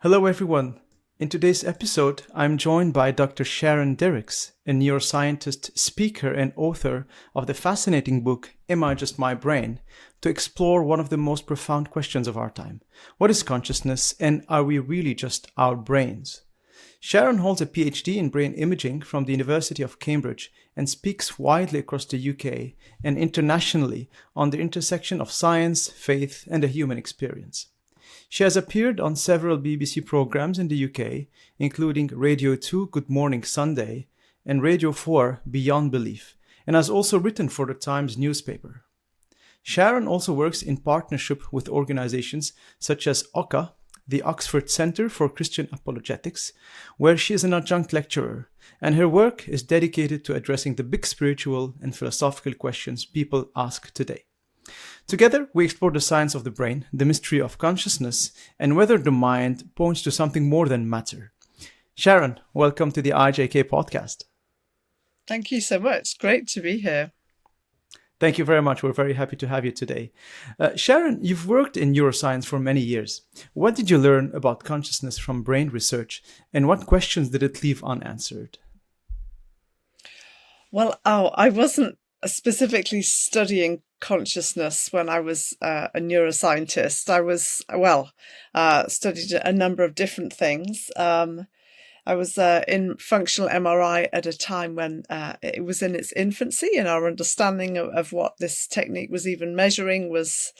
Hello, everyone. In today's episode, I'm joined by Dr. Sharon Dirckx, a neuroscientist, speaker, and author of the fascinating book, Am I Just My Brain?, to explore one of the most profound questions of our time. What is consciousness, and are we really just our brains? Sharon holds a PhD in brain imaging from the University of Cambridge and speaks widely across the UK and internationally on the intersection of science, faith, and the human experience. She has appeared on several BBC programmes in the UK, including Radio 2 Good Morning Sunday and Radio 4 Beyond Belief, and has also written for the Times newspaper. Sharon also works in partnership with organisations such as OCCA, the Oxford Centre for Christian Apologetics, where she is an adjunct lecturer, and her work is dedicated to addressing the big spiritual and philosophical questions people ask today. Together, we explore the science of the brain, the mystery of consciousness, and whether the mind points to something more than matter. Sharon, welcome to the IJK Podcast. Thank you so much. Great to be here. Thank you very much. We're very happy to have you today. Sharon, you've worked in neuroscience for many years. What did you learn about consciousness from brain research, and what questions did it leave unanswered? Well, I wasn't specifically studying consciousness when I was a neuroscientist. I was, studied a number of different things. I was in functional MRI at a time when it was in its infancy, and our understanding of what this technique was even measuring was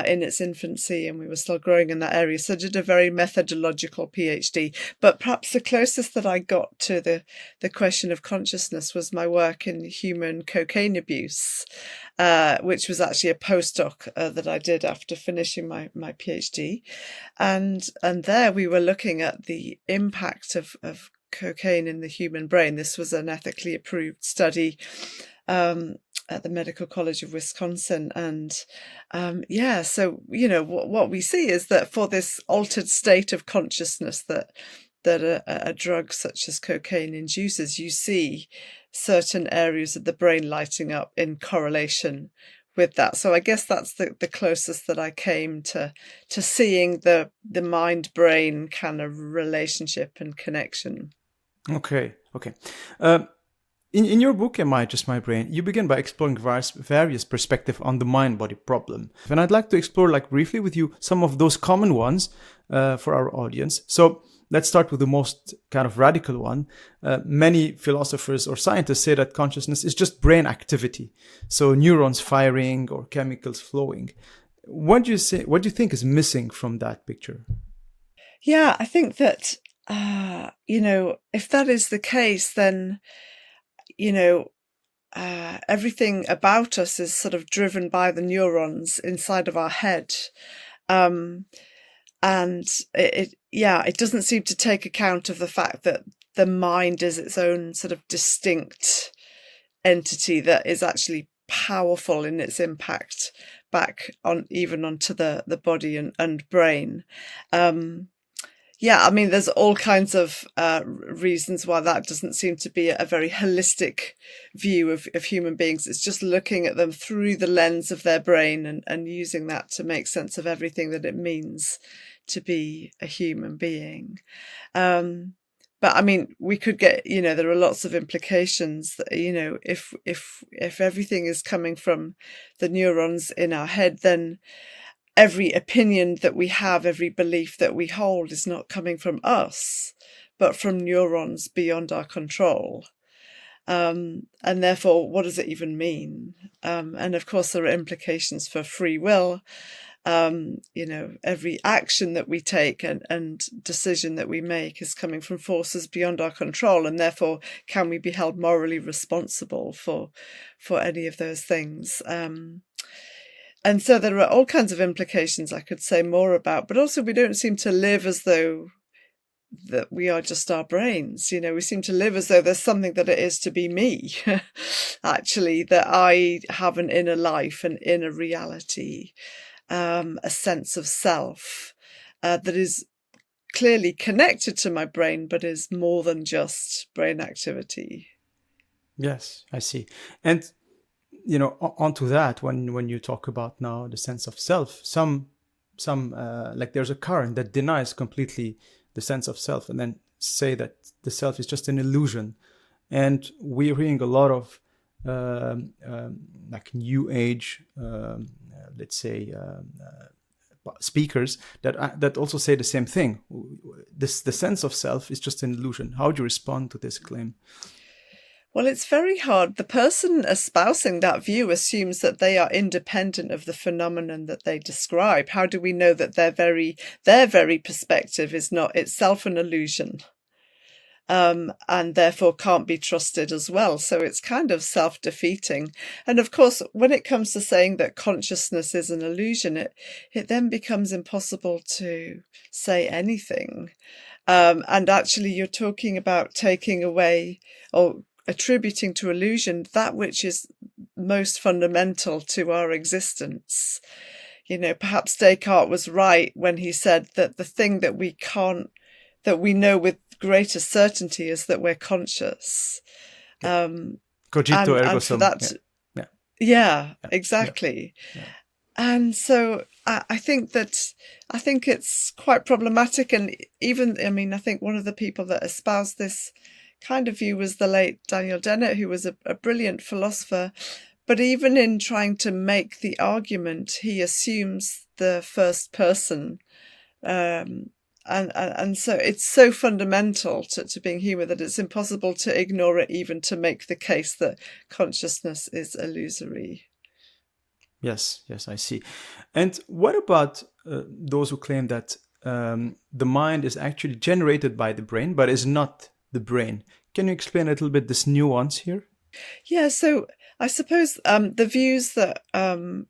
in its infancy, and we were still growing in that area. So I did a very methodological PhD. But perhaps the closest that I got to the question of consciousness was my work in human cocaine abuse, which was actually a postdoc that I did after finishing my PhD. And there we were looking at the impact of cocaine in the human brain. This was an ethically approved study at the Medical College of Wisconsin. And so, what we see is that for this altered state of consciousness that a drug such as cocaine induces, you see certain areas of the brain lighting up in correlation with that. So I guess that's the closest that I came to seeing the mind-brain kind of relationship and connection. Okay. In your book, Am I Just My Brain?, you begin by exploring various perspectives on the mind-body problem. And I'd like to explore briefly with you some of those common ones for our audience. So let's start with the most kind of radical one. Many philosophers or scientists say that consciousness is just brain activity. So neurons firing or chemicals flowing. What do you think is missing from that picture? Yeah, I think that, if that is the case, then everything about us is sort of driven by the neurons inside of our head. And it doesn't seem to take account of the fact that the mind is its own sort of distinct entity that is actually powerful in its impact back onto the body and brain. There's all kinds of reasons why that doesn't seem to be a very holistic view of human beings. It's just looking at them through the lens of their brain and using that to make sense of everything that it means to be a human being. We could get, there are lots of implications that, if everything is coming from the neurons in our head, then every opinion that we have, every belief that we hold is not coming from us, but from neurons beyond our control. And therefore, what does it even mean? And of course, there are implications for free will. Every action that we take and decision that we make is coming from forces beyond our control. And therefore, can we be held morally responsible for any of those things? And so there are all kinds of implications I could say more about, but also we don't seem to live as though that we are just our brains. We seem to live as though there's something that it is to be me, actually, that I have an inner life, an inner reality, a sense of self that is clearly connected to my brain, but is more than just brain activity. Yes, I see. And onto that, when you talk about now the sense of self, some like there's a current that denies completely the sense of self, and then say that the self is just an illusion. And we're hearing a lot of like new age, let's say, speakers that also say the same thing. The sense of self is just an illusion. How do you respond to this claim? Well, it's very hard. The person espousing that view assumes that they are independent of the phenomenon that they describe. How do we know that their very perspective is not itself an illusion, and therefore can't be trusted as well? So it's kind of self-defeating. And of course, when it comes to saying that consciousness is an illusion, it then becomes impossible to say anything. And actually, you're talking about taking away or attributing to illusion that which is most fundamental to our existence. Perhaps Descartes was right when he said that the thing that we know with greater certainty is that we're conscious. Cogito ergo sum. Yeah, exactly. Yeah. And so I think it's quite problematic. And even, I think one of the people that espoused this kind of view was the late Daniel Dennett, who was a brilliant philosopher. But even in trying to make the argument, he assumes the first person. And so it's so fundamental to being human that it's impossible to ignore it, even to make the case that consciousness is illusory. Yes, I see. And what about those who claim that the mind is actually generated by the brain, but is not the brain? Can you explain a little bit this nuance here? Yeah, so I suppose the views that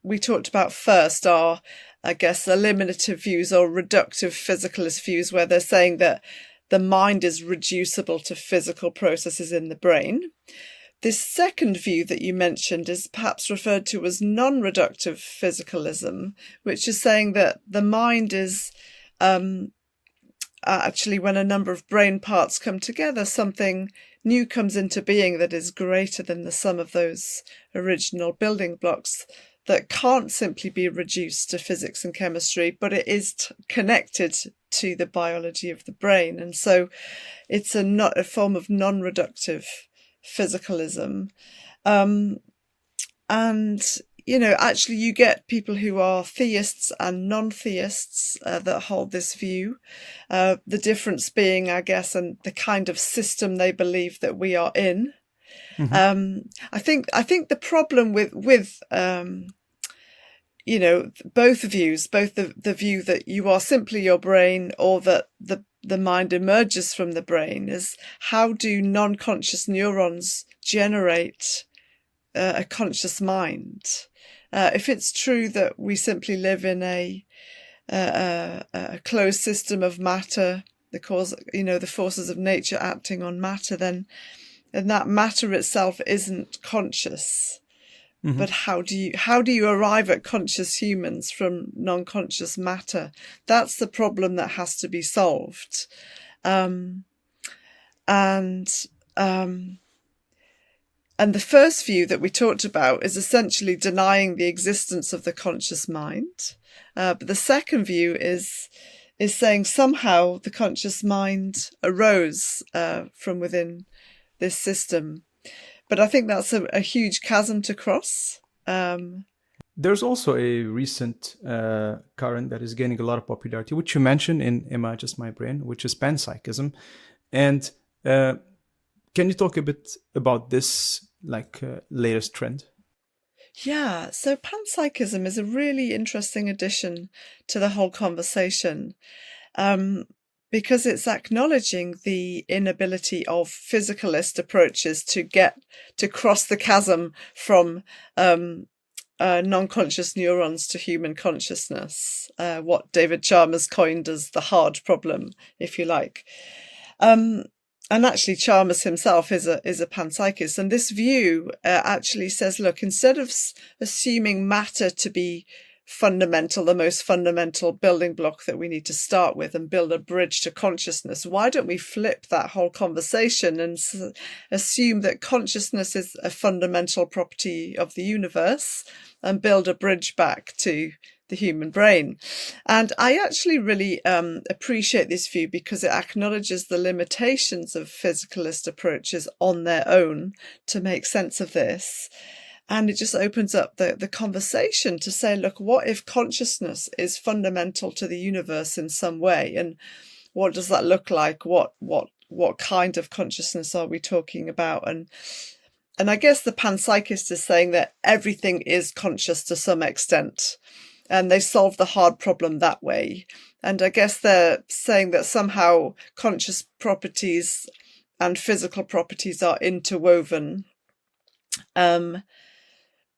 we talked about first are, I guess, eliminative views or reductive physicalist views, where they're saying that the mind is reducible to physical processes in the brain. This second view that you mentioned is perhaps referred to as non-reductive physicalism, which is saying that the mind is actually, when a number of brain parts come together, something new comes into being that is greater than the sum of those original building blocks, that can't simply be reduced to physics and chemistry, but it is connected to the biology of the brain. And so it's a form of non-reductive physicalism. Actually you get people who are theists and non-theists that hold this view. The difference being, I guess, and the kind of system they believe that we are in. Mm-hmm. I think the problem with both views, both the view that you are simply your brain or that the mind emerges from the brain, is how do non-conscious neurons generate a conscious mind? If it's true that we simply live in a closed system of matter, the forces of nature acting on matter, then that matter itself isn't conscious. Mm-hmm. But how do you arrive at conscious humans from non-conscious matter? That's the problem that has to be solved. And the first view that we talked about is essentially denying the existence of the conscious mind. But the second view is saying somehow the conscious mind arose from within this system. But I think that's a huge chasm to cross. There's also a recent current that is gaining a lot of popularity, which you mentioned in Imad Jack Karam, which is Panpsychism. And can you talk a bit about this latest trend? Yeah, so Panpsychism is a really interesting addition to the whole conversation, because it's acknowledging the inability of physicalist approaches to cross the chasm from non-conscious neurons to human consciousness, what David Chalmers coined as the hard problem, if you like. And actually, Chalmers himself is a panpsychist, and this view actually says, look, instead of assuming matter to be fundamental, the most fundamental building block that we need to start with and build a bridge to consciousness, why don't we flip that whole conversation and assume that consciousness is a fundamental property of the universe and build a bridge back to the human brain. And I actually really appreciate this view because it acknowledges the limitations of physicalist approaches on their own to make sense of this. And it just opens up the conversation to say, look, what if consciousness is fundamental to the universe in some way? And what does that look like? What kind of consciousness are we talking about? And I guess the panpsychist is saying that everything is conscious to some extent, and they solve the hard problem that way. And I guess they're saying that somehow conscious properties and physical properties are interwoven.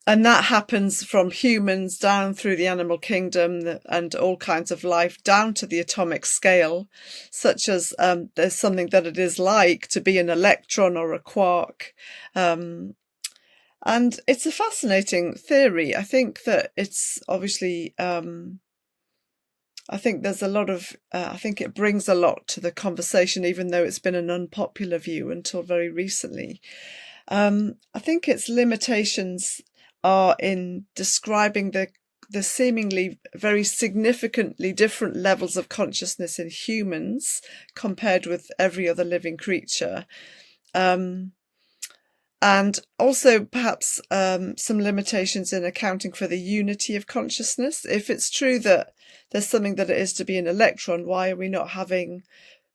And that happens from humans down through the animal kingdom and all kinds of life down to the atomic scale, such as there's something that it is like to be an electron or a quark. And it's a fascinating theory. I think that it's obviously, I think there's a lot of, I think it brings a lot to the conversation, even though it's been an unpopular view until very recently. I think its limitations are in describing the seemingly very significantly different levels of consciousness in humans compared with every other living creature. And also perhaps some limitations in accounting for the unity of consciousness. If it's true that there's something that it is to be an electron, why are we not having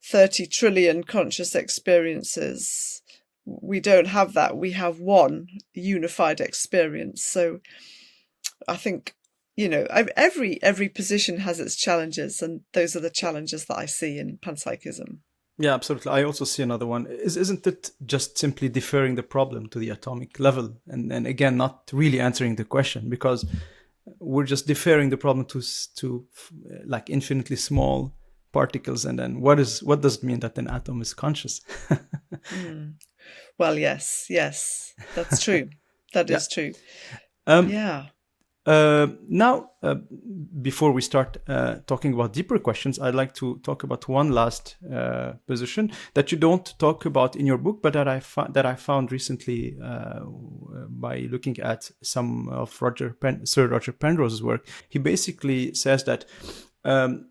30 trillion conscious experiences? We don't have that. We have one unified experience. So I think, every position has its challenges, and those are the challenges that I see in panpsychism. Yeah, absolutely. I also see another one. Isn't it just simply deferring the problem to the atomic level? And again, not really answering the question, because we're just deferring the problem to like infinitely small particles. And then what does it mean that an atom is conscious? Well, yes, that's true. That is true. Now, before we start talking about deeper questions, I'd like to talk about one last position that you don't talk about in your book, but that I found recently by looking at some of Sir Roger Penrose's work. He basically says that the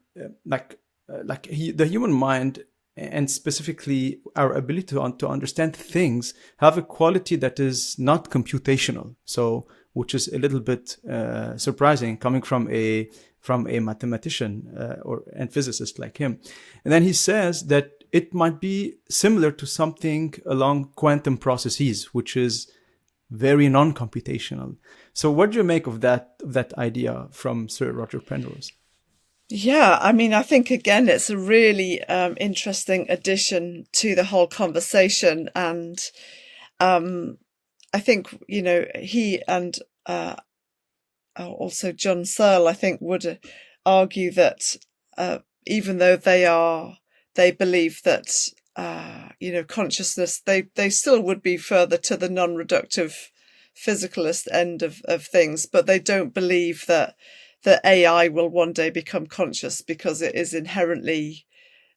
human mind, and specifically our ability to understand things, have a quality that is not computational. So, which is a little bit surprising coming from a mathematician and physicist like him. And then he says that it might be similar to something along quantum processes, which is very non-computational. So, what do you make of that idea from Sir Roger Penrose? Yeah, I mean, I think, again, it's a really interesting addition to the whole conversation. And I think, he and also John Searle, I think, would argue that even though they believe that, consciousness, they still would be further to the non-reductive physicalist end of things, but they don't believe that AI will one day become conscious because it is inherently,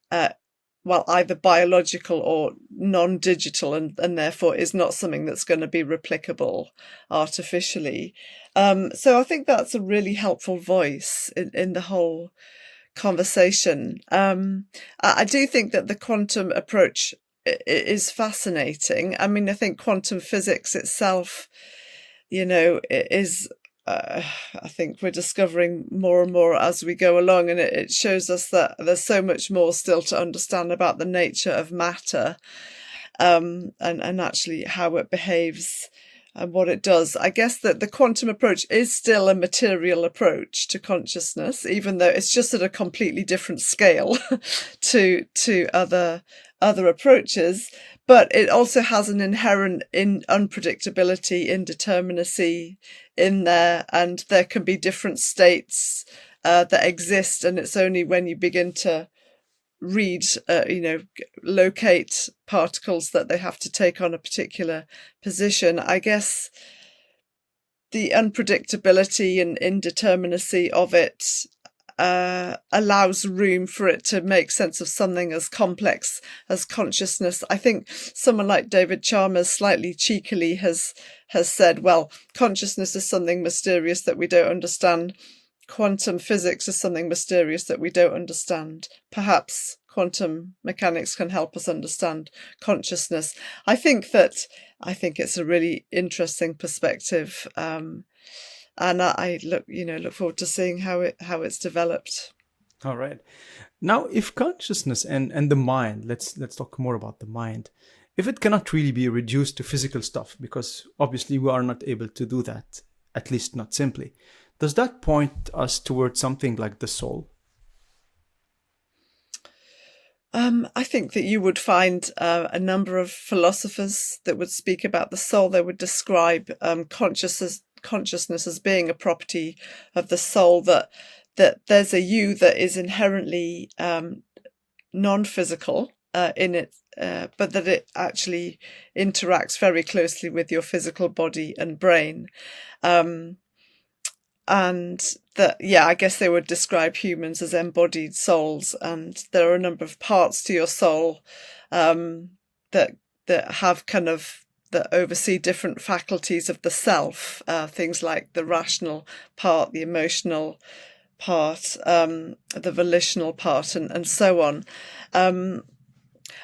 either biological or non-digital, and therefore is not something that's going to be replicable artificially. So I think that's a really helpful voice in the whole conversation. I do think that the quantum approach is fascinating. I mean, I think quantum physics itself, is... I think we're discovering more and more as we go along, and it shows us that there's so much more still to understand about the nature of matter, and actually how it behaves and what it does. I guess that the quantum approach is still a material approach to consciousness, even though it's just at a completely different scale to other approaches. But it also has an inherent unpredictability, indeterminacy in there, and there can be different states that exist. And it's only when you begin to read, locate particles that they have to take on a particular position. I guess the unpredictability and indeterminacy of it allows room for it to make sense of something as complex as consciousness. I think someone like David Chalmers slightly cheekily has said, well, consciousness is something mysterious that we don't understand quantum physics is something mysterious that we don't understand. Perhaps quantum mechanics can help us understand consciousness. I think it's a really interesting perspective, and I look forward to seeing how it's developed. All right. Now, if consciousness and the mind, let's talk more about the mind. If it cannot really be reduced to physical stuff, because obviously we are not able to do that, at least not simply, does that point us towards something like the soul? I think that you would find a number of philosophers that would speak about the soul. They would describe consciousness as being a property of the soul, that there's a you that is inherently non-physical in it, but that it actually interacts very closely with your physical body and brain. And that, I guess they would describe humans as embodied souls, and there are a number of parts to your soul that have kind of, that oversee different faculties of the self, things like the rational part, the emotional part, the volitional part, and so on.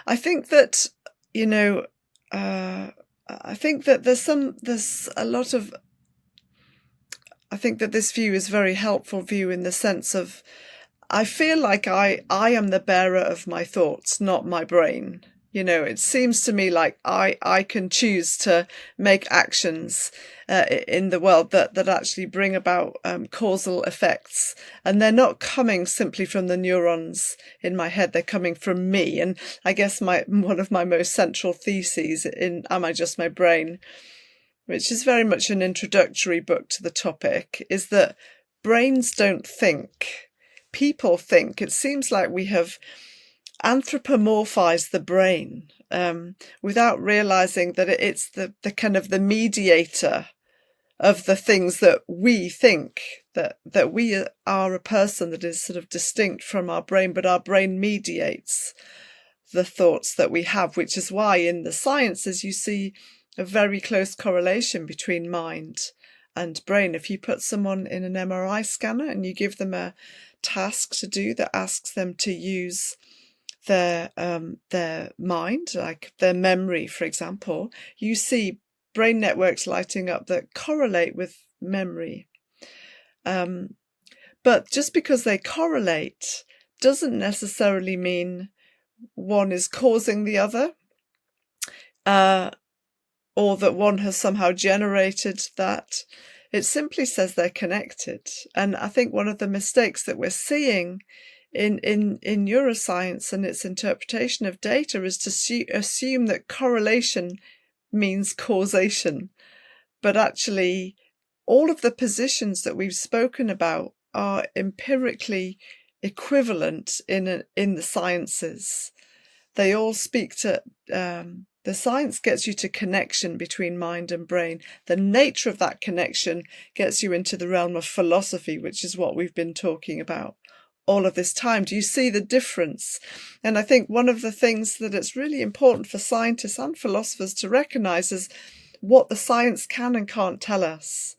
I think that, I think that I think that this view is a very helpful view in the sense of, I feel like I am the bearer of my thoughts, not my brain. It seems to me like I can choose to make actions in the world that actually bring about causal effects. And they're not coming simply from the neurons in my head, they're coming from me. And I guess one of my most central theses in Am I Just My Brain, which is very much an introductory book to the topic, is that brains don't think. People think. It seems like we have anthropomorphized the brain without realizing that it's the kind of the mediator of the things that we think, that we are a person that is sort of distinct from our brain, but our brain mediates the thoughts that we have, which is why in the sciences you see a very close correlation between mind and brain. If you put someone in an MRI scanner and you give them a task to do that asks them to use their mind, like their memory, for example, you see brain networks lighting up that correlate with memory. But just because they correlate doesn't necessarily mean one is causing the other, or that one has somehow generated that. It simply says they're connected. And I think one of the mistakes that we're seeing in neuroscience and its interpretation of data is to assume that correlation means causation. But actually, all of the positions that we've spoken about are empirically equivalent in the sciences. They all speak to... the science gets you to connection between mind and brain. The nature of that connection gets you into the realm of philosophy, which is what we've been talking about all of this time. Do you see the difference? And I think one of the things that it's really important for scientists and philosophers to recognize is what the science can and can't tell us,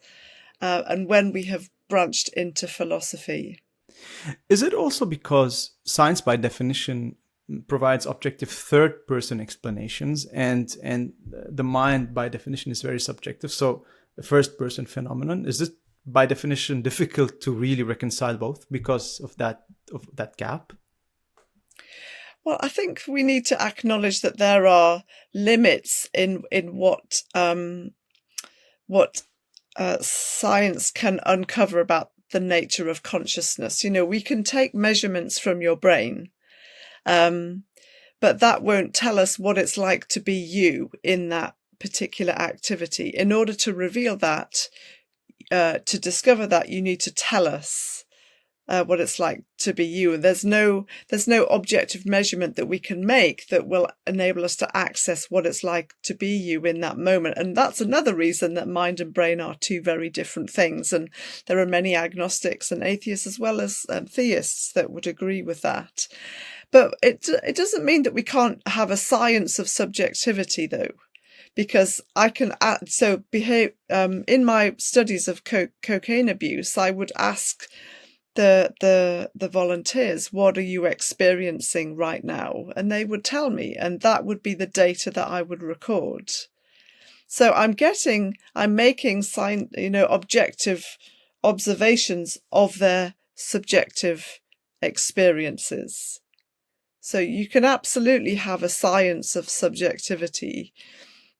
and when we have branched into philosophy. Is it also because science, by definition, provides objective third-person explanations, and the mind, by definition, is very subjective? So the first-person phenomenon, is it by definition difficult to really reconcile both because of that gap? Well, I think we need to acknowledge that there are limits in what science can uncover about the nature of consciousness. We can take measurements from your brain, but that won't tell us what it's like to be you in that particular activity. In order to reveal that, to discover that, you need to tell us what it's like to be you. And there's no objective measurement that we can make that will enable us to access what it's like to be you in that moment. And that's another reason that mind and brain are two very different things. And there are many agnostics and atheists as well as theists that would agree with that. But it doesn't mean that we can't have a science of subjectivity, though, because I can behave in my studies of cocaine abuse. I would ask the volunteers, what are you experiencing right now? And they would tell me, and that would be the data that I would record. So I'm making objective observations of their subjective experiences. So you can absolutely have a science of subjectivity,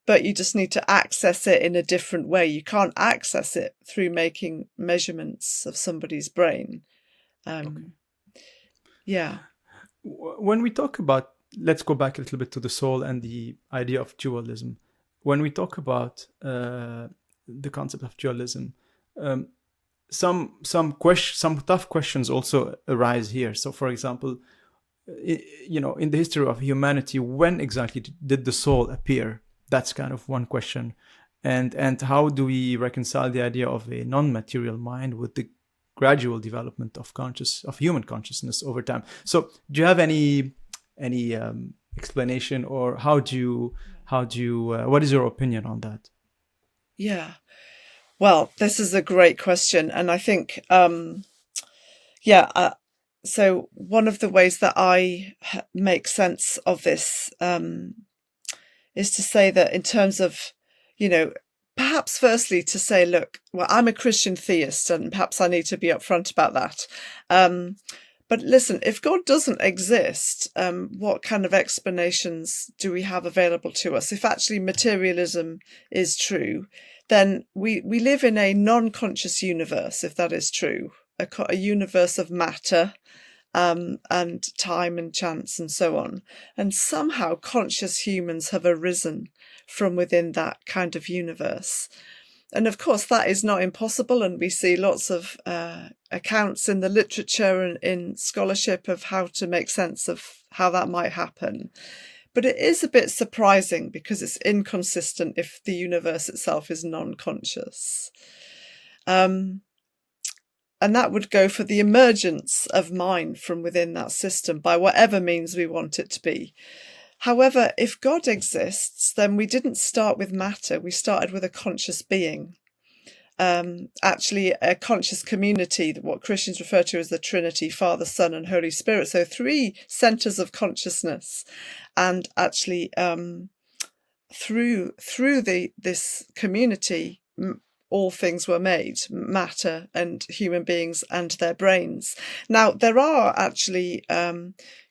but you just need to access it in a different way. You can't access it through making measurements of somebody's brain. Okay. Yeah. When we talk about, let's go back a little bit to the soul and the idea of dualism. When we talk about the concept of dualism, some tough questions also arise here. So, for example, in the history of humanity, when exactly did the soul appear? That's kind of one question. And how do we reconcile the idea of a non-material mind with the gradual development of human consciousness over time? So do you have any explanation, or what is your opinion on that? Yeah. Well, this is a great question. And I think, so one of the ways that I make sense of this is to say that in terms of, perhaps firstly to say, look, well, I'm a Christian theist, and perhaps I need to be upfront about that. But listen, if God doesn't exist, what kind of explanations do we have available to us? If actually materialism is true, then we live in a non-conscious universe, if that is true, a universe of matter, and time and chance and so on. And somehow conscious humans have arisen from within that kind of universe. And of course, that is not impossible. And we see lots of accounts in the literature and in scholarship of how to make sense of how that might happen. But it is a bit surprising because it's inconsistent if the universe itself is non-conscious. And that would go for the emergence of mind from within that system by whatever means we want it to be. However, if God exists, then we didn't start with matter. We started with a conscious being. Actually, a conscious community, what Christians refer to as the Trinity, Father, Son, and Holy Spirit. So 3 centers of consciousness. And actually, through this community, all things were made, matter and human beings and their brains. Now, there are actually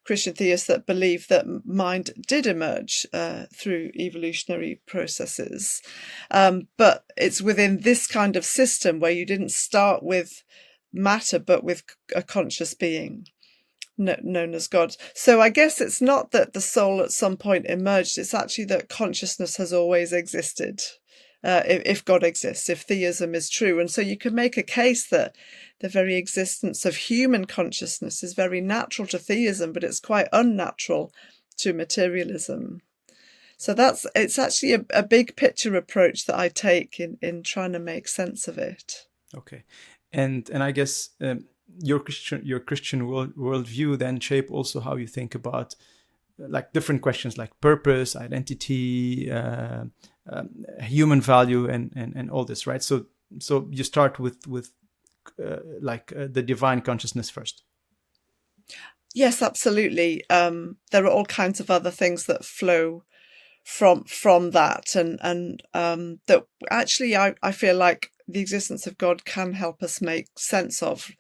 Christian theists that believe that mind did emerge through evolutionary processes. But it's within this kind of system where you didn't start with matter, but with a conscious being known as God. So I guess it's not that the soul at some point emerged, it's actually that consciousness has always existed. If God exists, if theism is true. And so you can make a case that the very existence of human consciousness is very natural to theism, but it's quite unnatural to materialism. So it's actually a big picture approach that I take in trying to make sense of it. Okay. And I guess your Christian worldview then shape also how you think about like different questions like purpose, identity, human value, and all this, right? So you start with the divine consciousness first. Yes, absolutely. There are all kinds of other things that flow from that, and that actually I feel like the existence of God can help us make sense of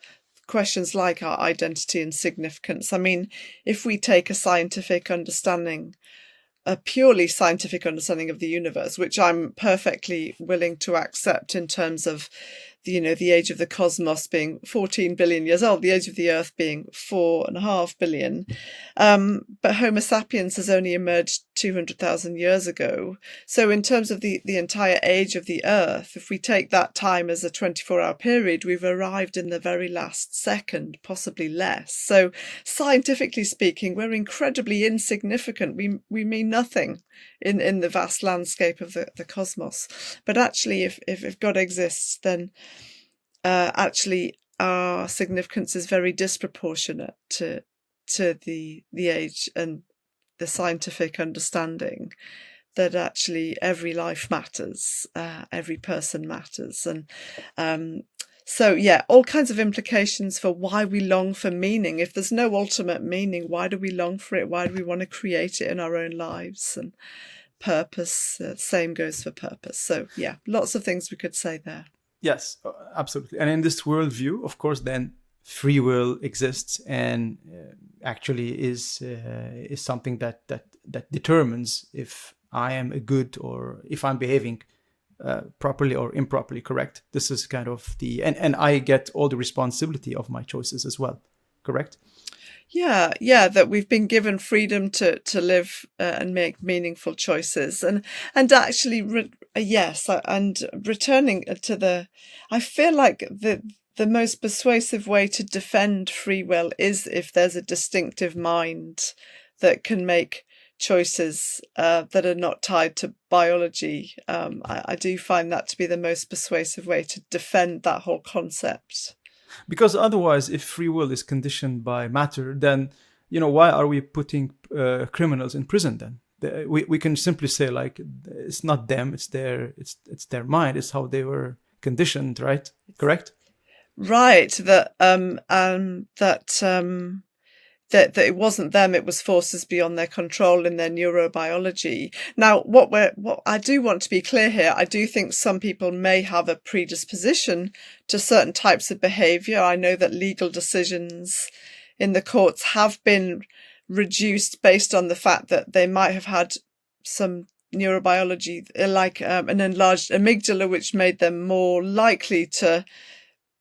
questions like our identity and significance. I mean, if we take a purely scientific understanding of the universe, which I'm perfectly willing to accept in terms of the age of the cosmos being 14 billion years old, the age of the Earth being 4.5 billion. But Homo sapiens has only emerged 200,000 years ago. So in terms of the entire age of the Earth, if we take that time as a 24-hour period, we've arrived in the very last second, possibly less. So scientifically speaking, we're incredibly insignificant. We mean nothing in the vast landscape of the cosmos. But actually, if God exists, then actually our significance is very disproportionate to the age and the scientific understanding that actually every life matters, every person matters. And So yeah, all kinds of implications for why we long for meaning. If there's no ultimate meaning, why do we long for it? Why do we want to create it in our own lives? And purpose, same goes for purpose. So yeah, lots of things we could say there. Yes, absolutely. And in this worldview, of course, then free will exists and actually is something that determines if I am a good or if I'm behaving properly or improperly correct. This is kind of and I get all the responsibility of my choices as well. Correct? Yeah, that we've been given freedom to live and make meaningful choices, and actually, yes, and returning to I feel like the most persuasive way to defend free will is if there's a distinctive mind that can make choices that are not tied to biology. I do find that to be the most persuasive way to defend that whole concept. Because otherwise, if free will is conditioned by matter, then, why are we putting criminals in prison then? We can simply say, like, it's not them, it's their mind, it's how they were conditioned, right? Correct? Right. That it wasn't them, it was forces beyond their control in their neurobiology. Now, what I do want to be clear here, I do think some people may have a predisposition to certain types of behaviour. I know that legal decisions in the courts have been reduced based on the fact that they might have had some neurobiology, like an enlarged amygdala, which made them more likely to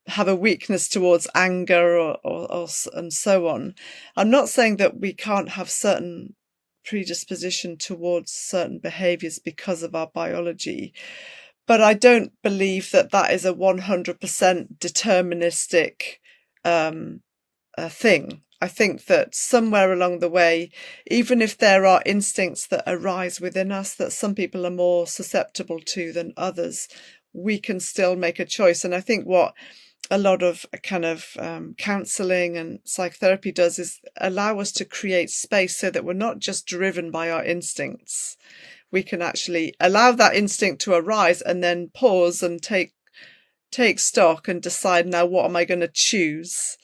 have a weakness towards anger or and so on. I'm not saying that we can't have certain predisposition towards certain behaviors because of our biology, but I don't believe that is a 100% deterministic thing. I think that somewhere along the way, even if there are instincts that arise within us that some people are more susceptible to than others, we can still make a choice. And I think what a lot of kind of counselling and psychotherapy does is allow us to create space so that we're not just driven by our instincts. We can actually allow that instinct to arise and then pause and take stock and decide, now what am I going to choose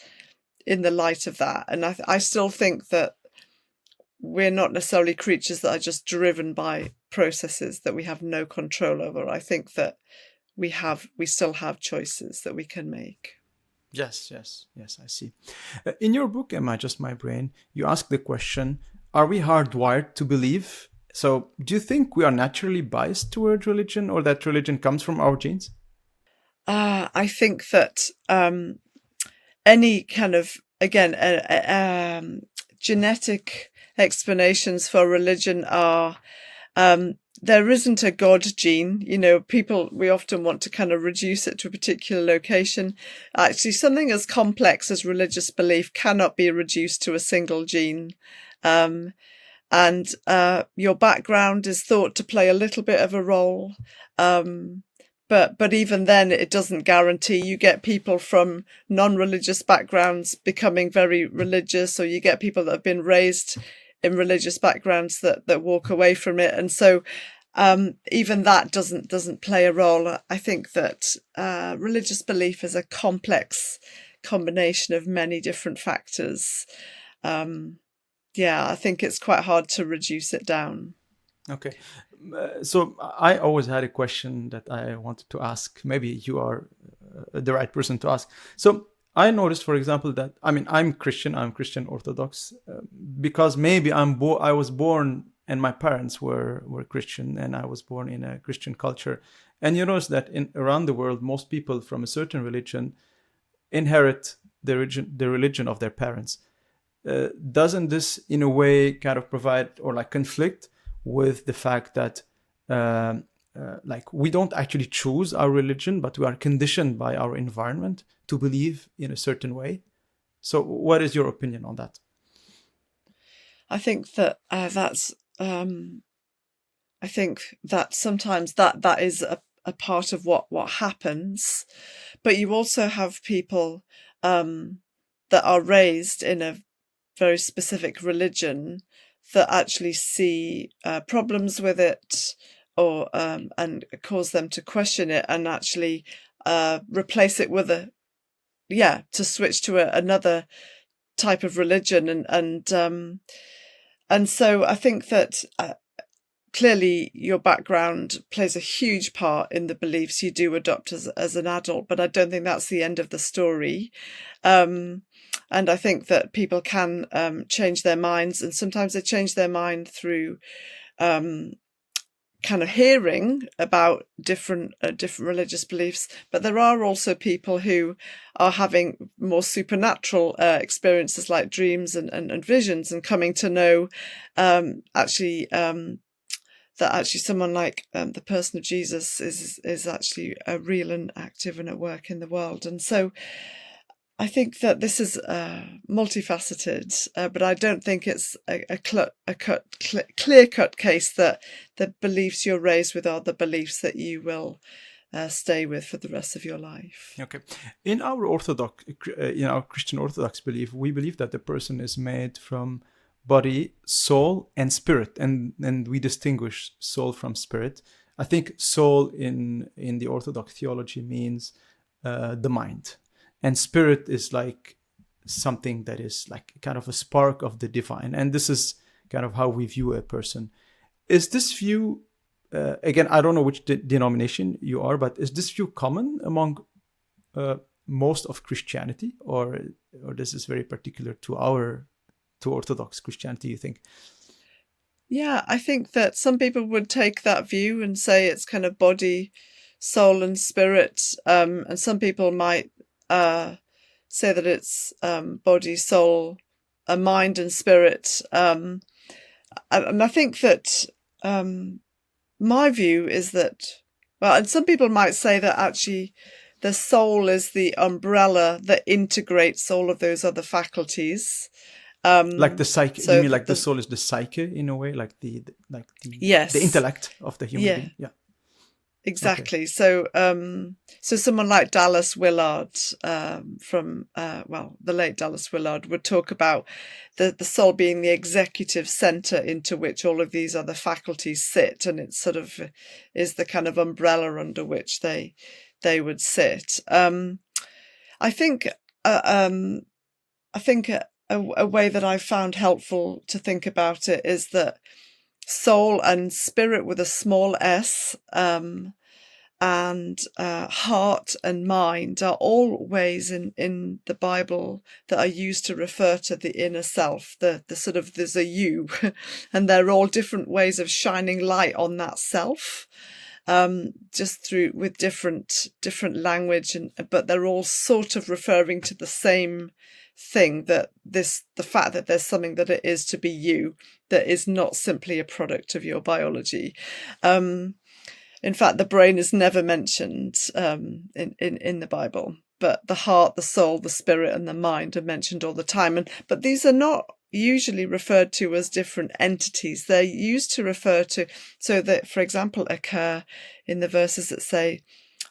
in the light of that? And I still think that we're not necessarily creatures that are just driven by processes that we have no control over. I think that we still have choices that we can make. Yes, I see. In your book, Am I Just My Brain, you ask the question, are we hardwired to believe? So do you think we are naturally biased toward religion, or that religion comes from our genes? I think that any kind of, again, genetic explanations for religion are... there isn't a God gene. We often want to kind of reduce it to a particular location. Actually, something as complex as religious belief cannot be reduced to a single gene. And your background is thought to play a little bit of a role. But even then, it doesn't guarantee. You get people from non-religious backgrounds becoming very religious, or you get people that have been raised in religious backgrounds that walk away from it. And so even that doesn't play a role. I think that religious belief is a complex combination of many different factors. I think it's quite hard to reduce it down. Okay. So I always had a question that I wanted to ask. Maybe you are the right person to ask. So I noticed, for example, that, I'm Christian Orthodox, because maybe I was born and my parents were Christian, and I was born in a Christian culture. And you notice that around the world, most people from a certain religion inherit the religion of their parents. Doesn't this, in a way, kind of provide or like conflict with the fact that we don't actually choose our religion, but we are conditioned by our environment to believe in a certain way? So what is your opinion on that? I think that I think that sometimes that is a part of what happens, but you also have people that are raised in a very specific religion that actually see problems with it, or and cause them to question it, and actually replace it with to switch to another type of religion, and so I think that clearly your background plays a huge part in the beliefs you do adopt as an adult, but I don't think that's the end of the story. And I think that people can change their minds, and sometimes they change their mind through kind of hearing about different religious beliefs. But there are also people who are having more supernatural experiences like dreams and visions, and coming to know that actually someone like the person of Jesus is actually real and active and at work in the world. And so I think that this is multifaceted, but I don't think it's a clear-cut case that the beliefs you're raised with are the beliefs that you will stay with for the rest of your life. Okay. In our Orthodox, our Christian Orthodox belief, we believe that the person is made from body, soul, and spirit, and we distinguish soul from spirit. I think soul in the Orthodox theology means the mind, and spirit is like something that is like kind of a spark of the divine, and this is kind of how we view a person. Is this view, again, I don't know which denomination you are, but is this view common among most of Christianity, or this is very particular to Orthodox Christianity, you think? Yeah, I think that some people would take that view and say it's kind of body, soul, and spirit, and some people might say that it's body, soul, mind, and spirit. And I think that my view is that, well, and some people might say that actually the soul is the umbrella that integrates all of those other faculties. Like the psyche, so you mean like the soul is the psyche in a way, like the yes, the intellect of the human being. Yeah, exactly. Okay. So someone like Dallas Willard from the late Dallas Willard would talk about the soul being the executive center into which all of these other faculties sit, and it sort of is the kind of umbrella under which they would sit. I think a way that I've found helpful to think about it is that soul and spirit with a small s, and heart and mind are all ways in the Bible that are used to refer to the inner self, the sort of, there's a you, and they're all different ways of shining light on that self, just with different language, but they're all sort of referring to the same thing, that the fact that there's something that it is to be you, that is not simply a product of your biology. In fact, the brain is never mentioned in the Bible, but the heart, the soul, the spirit, and the mind are mentioned all the time. But these are not usually referred to as different entities. They're used to refer to, so that, for example, occur in the verses that say,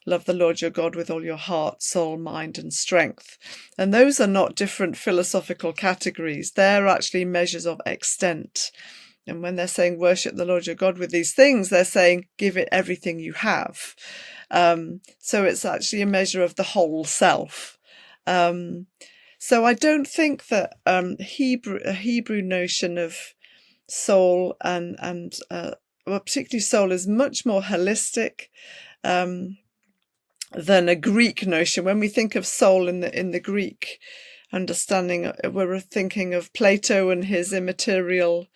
love the Lord your God with all your heart, soul, mind, and strength. And those are not different philosophical categories. They're actually measures of extent. And when they're saying worship the Lord your God with these things, they're saying give it everything you have. So it's actually a measure of the whole self. So I don't think that a Hebrew notion of soul and particularly soul is much more holistic than a Greek notion. When we think of soul in the Greek understanding, we're thinking of Plato and his immaterial,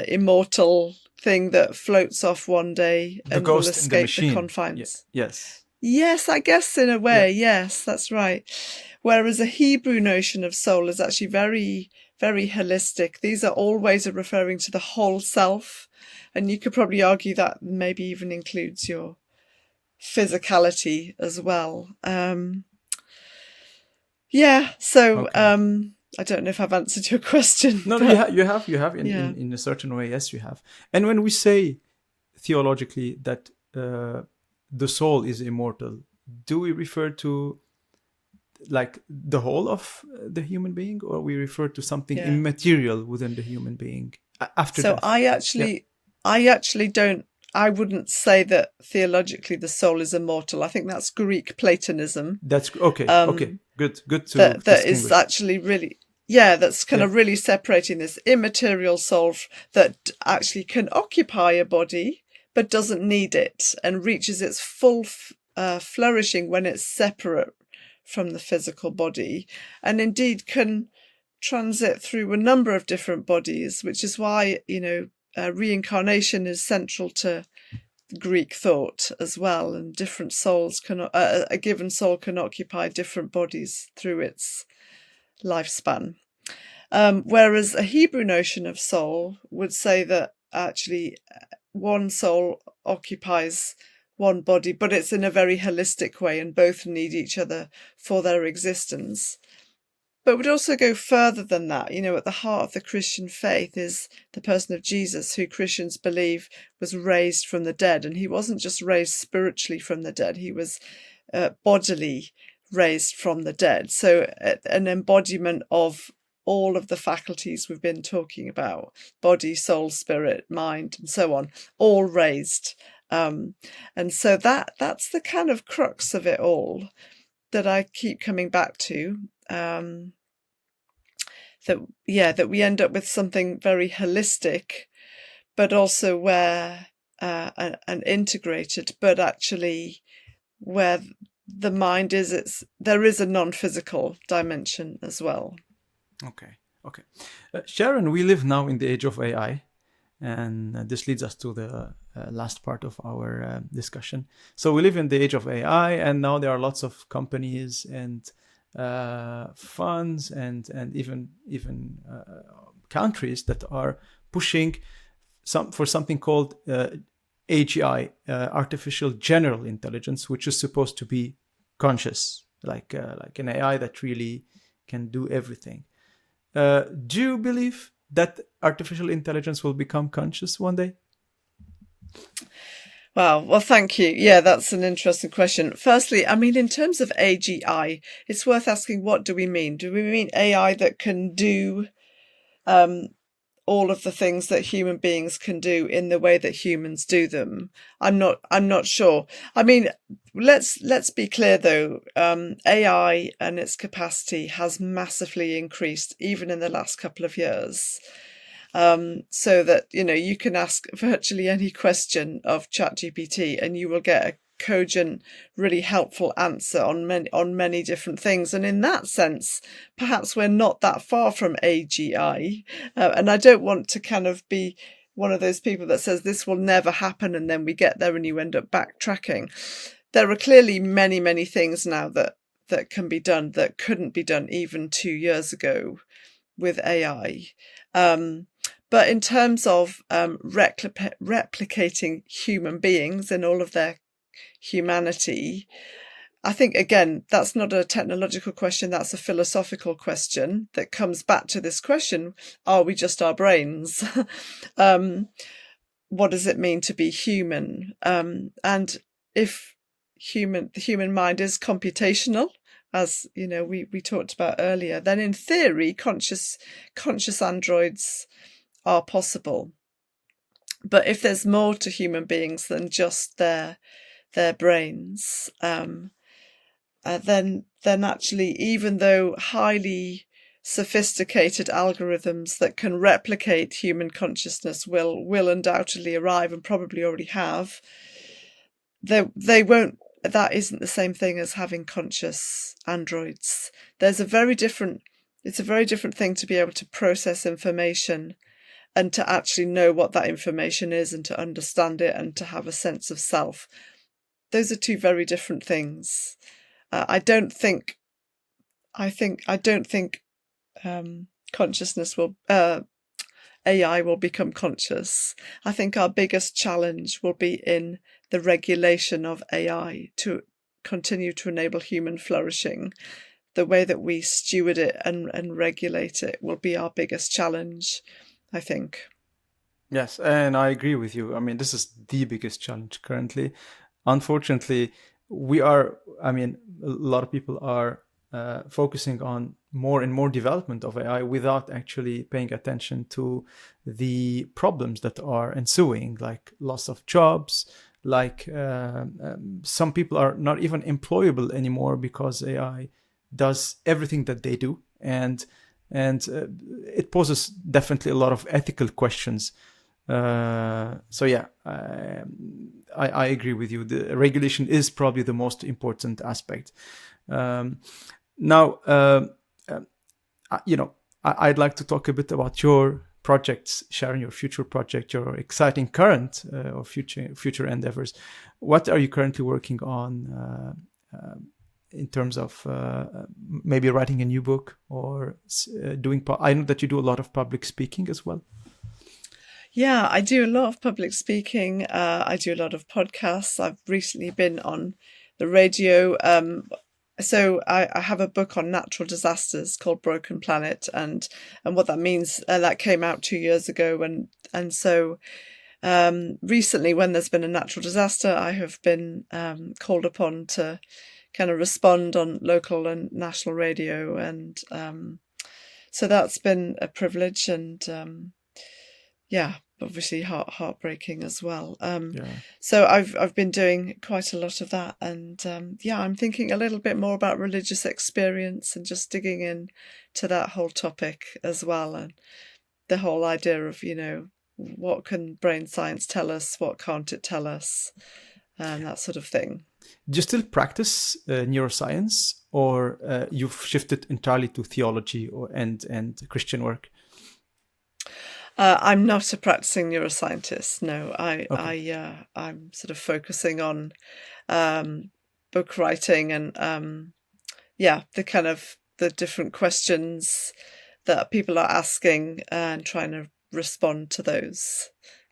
immortal thing that floats off one day and will escape the confines. Yes, I guess in a way, yes, that's right. Whereas a Hebrew notion of soul is actually very, very holistic. These are all ways of referring to the whole self. And you could probably argue that maybe even includes your physicality as well. I don't know if I've answered your question. No, you have in a certain way. Yes, you have. And when we say theologically that the soul is immortal, do we refer to like the whole of the human being, or we refer to something immaterial within the human being after death? I actually don't I wouldn't say that theologically the soul is immortal. I think that's Greek Platonism. That's okay. Okay, good to that is distinguish. actually really, that's kind of really separating this immaterial soul that actually can occupy a body but doesn't need it and reaches its full flourishing when it's separate from the physical body, and indeed can transit through a number of different bodies, which is why reincarnation is central to Greek thought as well, and different souls can a given soul can occupy different bodies through its lifespan. Whereas a Hebrew notion of soul would say that actually one soul occupies one body, but it's in a very holistic way, and both need each other for their existence. But would also go further than that. At the heart of the Christian faith is the person of Jesus, who Christians believe was raised from the dead. And he wasn't just raised spiritually from the dead, he was bodily raised from the dead. So an embodiment of all of the faculties we've been talking about: body, soul, spirit, mind, and so on, all raised. And so that's the kind of crux of it all that I keep coming back to. That we end up with something very holistic, but also where and integrated, but actually where the mind is, there is a non-physical dimension as well. Okay. Sharon, we live now in the age of AI, and this leads us to the last part of our discussion. So we live in the age of AI, and now there are lots of companies and funds and even countries that are pushing for something called AGI, artificial general intelligence, which is supposed to be conscious, like an AI that really can do everything. Do you believe that artificial intelligence will become conscious one day? Wow. Well, thank you. Yeah, that's an interesting question. Firstly, in terms of AGI, it's worth asking, what do we mean? Do we mean AI that can do all of the things that human beings can do in the way that humans do them? I'm not sure. Let's be clear though. AI and its capacity has massively increased even in the last couple of years. So that, you can ask virtually any question of ChatGPT and you will get a cogent, really helpful answer on many different things. And in that sense, perhaps we're not that far from AGI. And I don't want to kind of be one of those people that says this will never happen and then we get there and you end up backtracking. There are clearly many, many things now that can be done that couldn't be done even 2 years ago with AI. But in terms of replicating human beings in all of their humanity, I think, again, that's not a technological question, that's a philosophical question that comes back to this question: are we just our brains? What does it mean to be human? And if the human mind is computational, as we talked about earlier, then in theory conscious androids are possible. But if there's more to human beings than just their brains, then actually, even though highly sophisticated algorithms that can replicate human consciousness will undoubtedly arrive, and probably already have, they won't. That isn't the same thing as having conscious androids. It's a very different thing to be able to process information and to actually know what that information is and to understand it and to have a sense of self. Those are two very different things. I don't think consciousness will AI will become conscious. I think our biggest challenge will be in the regulation of AI to continue to enable human flourishing. The way that we steward it and regulate it will be our biggest challenge, I think. Yes, and I agree with you. This is the biggest challenge currently. Unfortunately, a lot of people are focusing on more and more development of AI without actually paying attention to the problems that are ensuing, like loss of jobs, like some people are not even employable anymore because AI does everything that they do, and it poses definitely a lot of ethical questions. So yeah, I agree with you. The regulation is probably the most important aspect. Now, I'd like to talk a bit about your projects, Sharon, your future project, your exciting current or future endeavors. What are you currently working on in terms of maybe writing a new book or doing? I know that you do a lot of public speaking as well. Yeah, I do a lot of public speaking. I do a lot of podcasts. I've recently been on the radio. So I have a book on natural disasters called Broken Planet, and what that means. That came out 2 years ago, and so recently, when there's been a natural disaster, I have been called upon to kind of respond on local and national radio, and so that's been a privilege, and yeah, obviously heartbreaking as well. So I've been doing quite a lot of that, and yeah, I'm thinking a little bit more about religious experience and just digging in to that whole topic as well, and the whole idea of, what can brain science tell us, what can't it tell us, and that sort of thing. Do you still practice neuroscience, or you've shifted entirely to theology and Christian work? I'm not a practicing neuroscientist. No, I'm sort of focusing on book writing and the kind of the different questions that people are asking and trying to respond to those.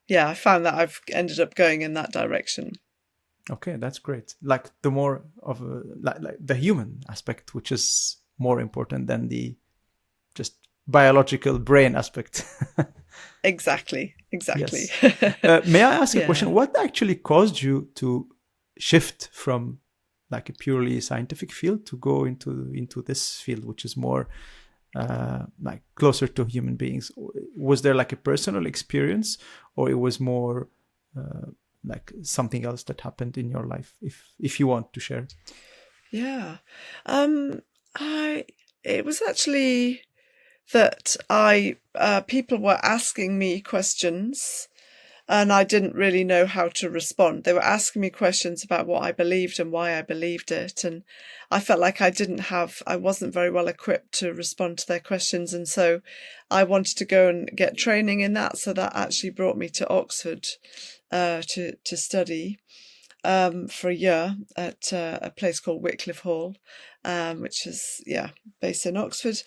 Yeah, I found that I've ended up going in that direction. Okay, that's great. Like the more of like the human aspect, which is more important than the just biological brain aspect. Exactly. Yes. May I ask a question? What actually caused you to shift from like a purely scientific field to go into this field, which is more like closer to human beings? Was there like a personal experience, or it was more like something else that happened in your life, if you want to share? Yeah. It was actually that people were asking me questions and I didn't really know how to respond. They were asking me questions about what I believed and why I believed it. And I felt like I wasn't very well equipped to respond to their questions. And so I wanted to go and get training in that. So that actually brought me to Oxford to study for a year at a place called Wycliffe Hall, which is, based in Oxford.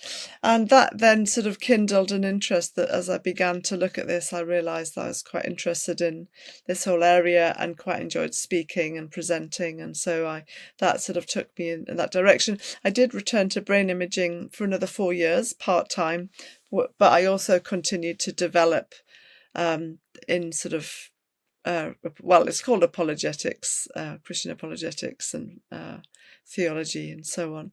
And that then sort of kindled an interest that as I began to look at this, I realised that I was quite interested in this whole area and quite enjoyed speaking and presenting. And so that sort of took me in that direction. I did return to brain imaging for another 4 years, part-time, but I also continued to develop in sort of it's called apologetics, Christian apologetics and theology and so on.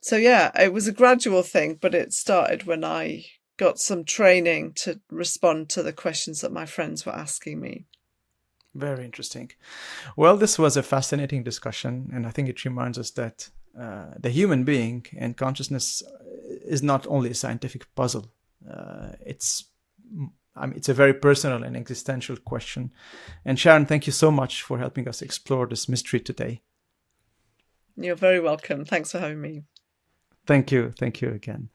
So yeah, it was a gradual thing, but it started when I got some training to respond to the questions that my friends were asking me. Very interesting. Well, this was a fascinating discussion, and I think it reminds us that the human being and consciousness is not only a scientific puzzle. It's a very personal and existential question. And Sharon, thank you so much for helping us explore this mystery today. You're very welcome. Thanks for having me. Thank you. Thank you again.